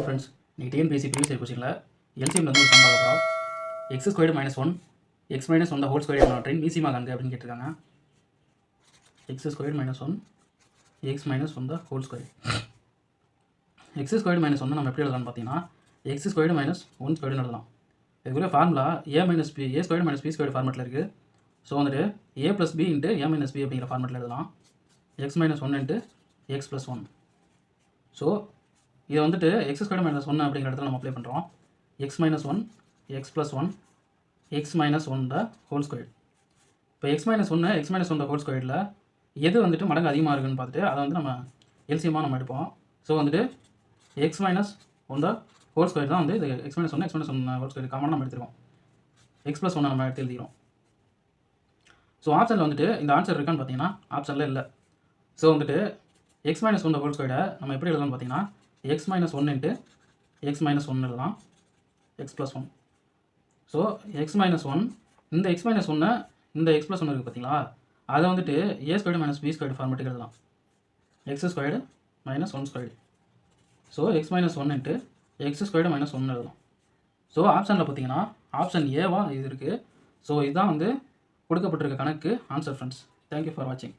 Hello friends, நீங்கள் TNPSC previous year கொஸ்டினில் எல்சிஎம்லேருந்து ஒரு சம் பார்க்க போகிறோம். X squared minus one x minus one the whole square என்னவற்றின் மீசிமா காண்க அப்படின்னு கேட்டிருக்காங்க. X squared minus one x minus one the whole square. X squared minus ஒன்று நம்ம எப்படி எழுதலாம்னு பார்த்தீங்கன்னா எக்ஸ் ஸ்கொயர்டு மைனஸ் ஒன் ஸ்கொயர்டுன்னு எழுதலாம். இதுக்குரிய formula a minus b a squared minus b squared ஃபார்மெட்டில் இருக்குது. ஸோ வந்துட்டு a plus b into A minus B அப்படிங்கிற ஃபார்மெட்டில் எழுதலாம். X minus one into X plus one. So இதை வந்துட்டு எக்ஸ் ஸ்கொயர்டு மைனஸ் ஒன் அப்படிங்கிற இடத்துல நம்ம அப்ளை பண்ணுறோம். X minus one x plus one x minus one the whole square. இப்போ x minus ஒன்று x minus one the whole ஸ்கொயரில் எது வந்துட்டு மடங்கு அதிகமாக இருக்குன்னு பார்த்துட்டு அதை வந்து நம்ம எல்சிஎம்மாக நம்ம எடுப்போம். ஸோ வந்துட்டு x minus one the whole square தான் வந்து இது X minus one whole square காமனாக நம்ம எடுத்துருக்கோம். எக்ஸ் ப்ளஸ் ஒன்று நம்ம எடுத்து எழுதிக்கிறோம். ஸோ ஆப்ஷனில் வந்துட்டு இந்த ஆன்சர் இருக்கான்னு பார்த்தீங்கன்னா ஆப்ஷனில் இல்லை. ஸோ வந்துட்டு x minus one the whole ஸ்கொயரை நம்ம எப்படி எழுதலாம்னு பார்த்தீங்கன்னா x minus one into x minus ஒன்று எழுதலாம். X plus one. So x minus one இந்த எக்ஸ் மைனஸ் ஒன்று இந்த எக்ஸ் ப்ளஸ் ஒன்று இருக்குது பார்த்தீங்களா, அதை வந்துட்டு a squared minus b squared ஃபார்மெட்டுக்கு எழுதலாம். X squared minus one squared. So x minus one into x squared minus ஒன்று எழுதலாம். ஸோ ஆப்ஷனில் பார்த்தீங்கன்னா ஆப்ஷன் ஏவா இது இருக்குது. ஸோ இதுதான் வந்து கொடுக்கப்பட்டிருக்க கணக்கு ஆன்சர் ஃப்ரெண்ட்ஸ். தேங்க்யூ ஃபார் வாட்சிங்.